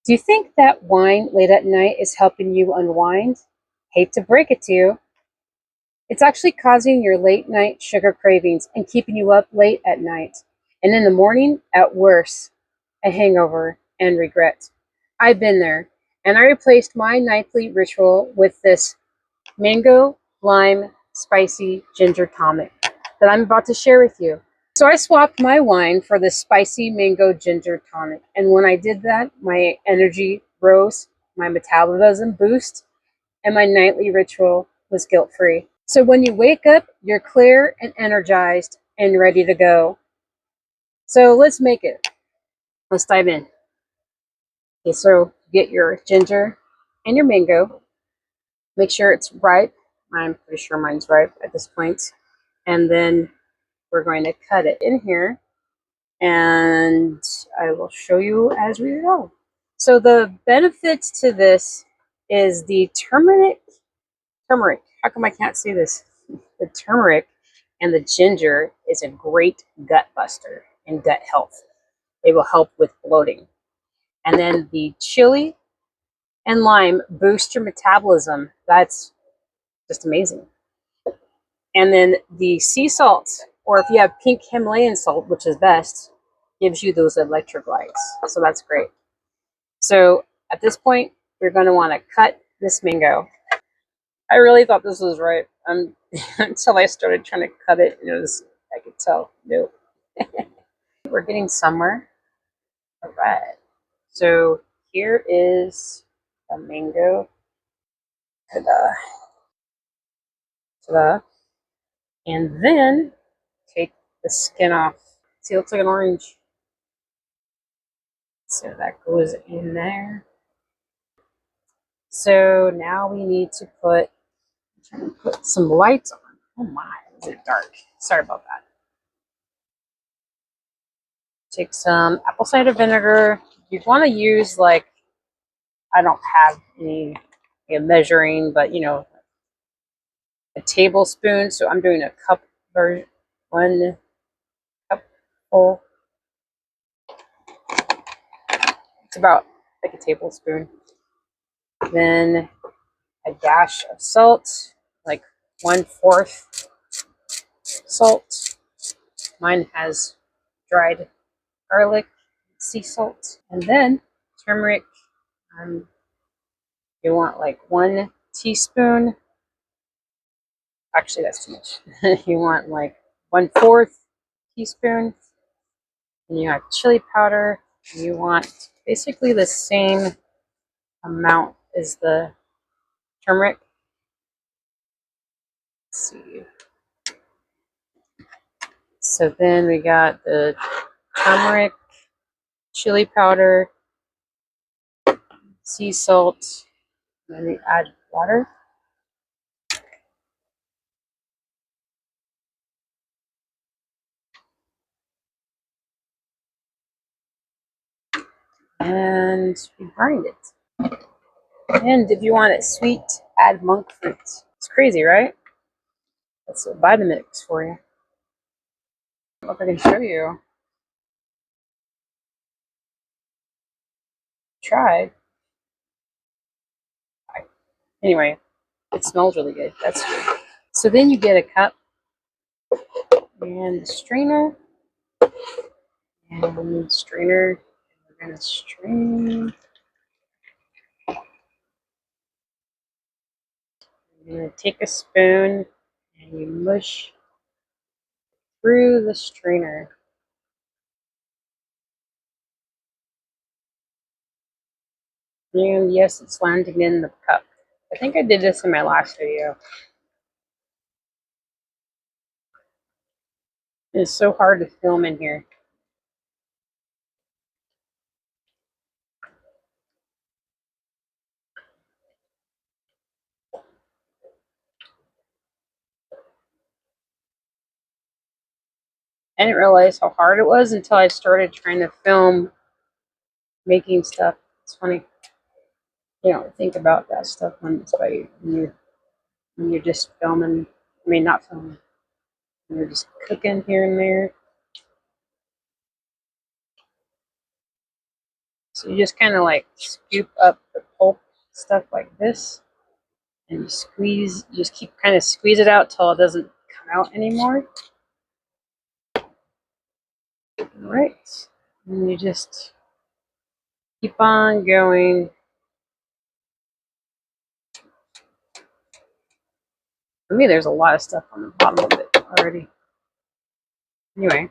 Do you think that wine late at night is helping you unwind? Hate to break it to you. It's actually causing your late night sugar cravings and keeping you up late at night. And in the morning, at worst, a hangover and regret. I've been there, and I replaced my nightly ritual with this mango lime spicy ginger tonic that I'm about to share with you. So I swapped my wine for this spicy mango ginger tonic. And when I did that, my energy rose, my metabolism boosted, and my nightly ritual was guilt-free. So when you wake up, you're clear and energized and ready to go. So let's make it. Let's dive in. Okay, so get your ginger and your mango. Make sure it's ripe. I'm pretty sure mine's ripe at this point. And then we're going to cut it in here, and I will show you as we go. So the benefits to this is the turmeric. How come I can't say this? The turmeric and the ginger is a great gut buster and gut health. It will help with bloating. And then the chili and lime boost your metabolism. That's just amazing. And then the sea salt, or if you have pink Himalayan salt, which is best, gives you those electrolytes. So that's great. So at this point, you're going to want to cut this mango. I really thought this was right until I started trying to cut it. I could tell, nope. We're getting somewhere. All right. So here is the mango. Ta-da. Ta-da. And then take the skin off. See, it looks like an orange. So that goes in there. So now we need to put some lights on. Oh my, is it dark? Sorry about that. Take some apple cider vinegar. You'd want to use, like, I don't have any measuring, but a tablespoon. So I'm doing a cup version, 1 cup full. It's about like a tablespoon. Then a dash of salt, like 1/4 salt. Mine has dried garlic, sea salt, and then turmeric. You want like 1 teaspoon. Actually, that's too much. You want like 1/4 teaspoon. And you have chili powder. You want basically the same amount as the turmeric. Let's see. So then we got the turmeric, chili powder, sea salt, and then we add water. And we grind it. And if you want it sweet, add monk fruit. It's crazy, right? That's a Vitamix for you. I don't know if I can show you. Try. Anyway, it smells really good. That's true. So then you get a cup and the strainer. And the strainer, we're going to strain. You're going to take a spoon and you mush through the strainer. And yes, it's landing in the cup. I think I did this in my last video. It's so hard to film in here. I didn't realize how hard it was until I started trying to film making stuff. It's funny. You don't think about that stuff when you're just filming. I mean, not filming. When you're just cooking here and there. So you just kind of like scoop up the pulp stuff like this, and you squeeze. You just keep kind of squeeze it out till it doesn't come out anymore. All right, and you just keep on going. For me, there's a lot of stuff on the bottom of it already. Anyway.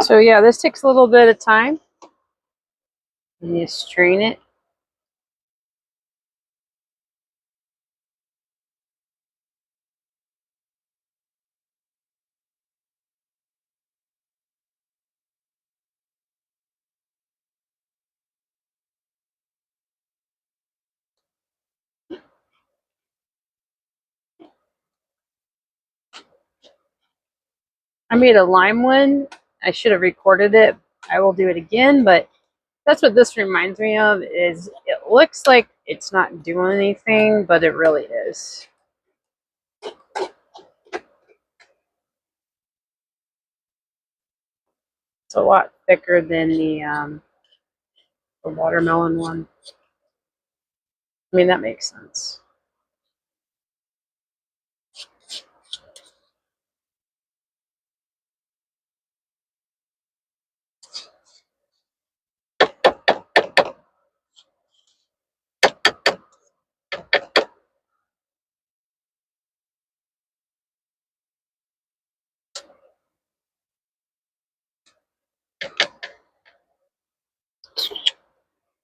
So yeah, this takes a little bit of time. And you strain it. I made a lime one. I should have recorded it. I will do it again, but that's what this reminds me of. Is it looks like it's not doing anything, but it really is. It's a lot thicker than the watermelon one. I mean, that makes sense.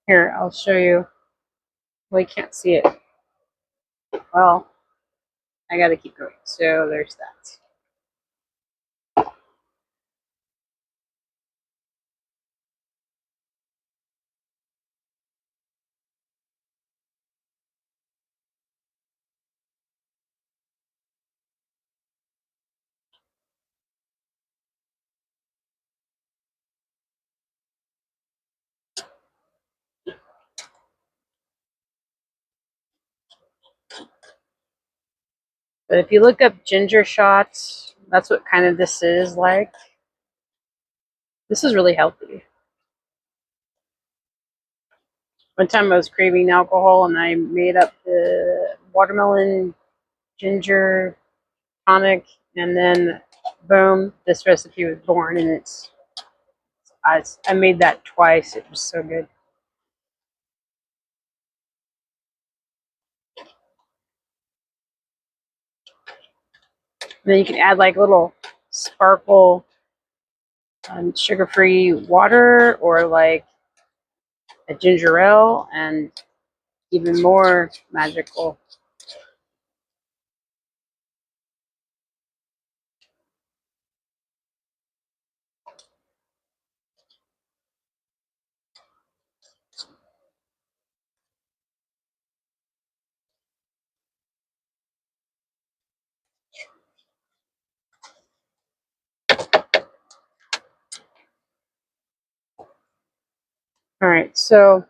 Here, I'll show you. Well, you can't see it. Well, I gotta keep going. So there's that. But if you look up ginger shots, that's what kind of this is like. This is really healthy. One time I was craving alcohol and I made up the watermelon ginger tonic, and then boom, this recipe was born. And I made that twice. It was so good. And then you can add like little sparkle sugar-free water or like a ginger ale, and even more magical. All right, so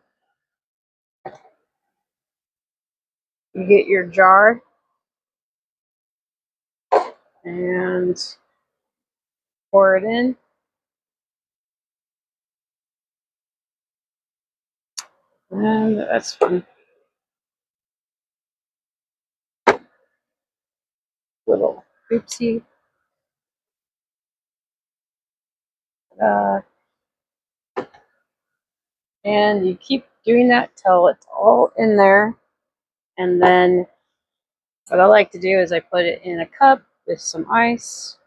you get your jar and pour it in. And that's fun. Little oopsie. Uh, and you keep doing that till it's all in there. And then what I like to do is I put it in a cup with some ice.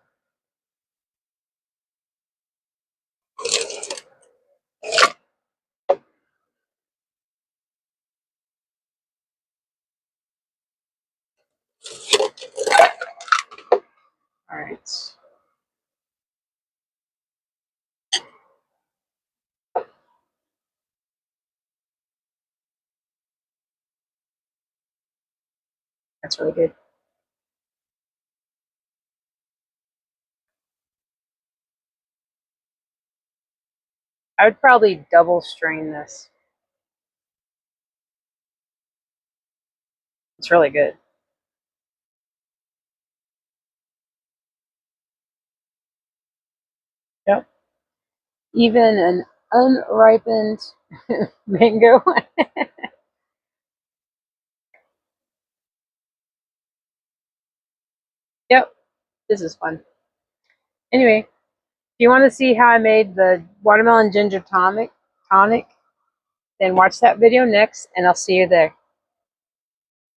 All right. That's really good. I would probably double strain this. It's really good. even an unripened mango. Yep, this is fun. Anyway, if you want to see how I made the watermelon ginger tonic, then watch that video next, and I'll see you there.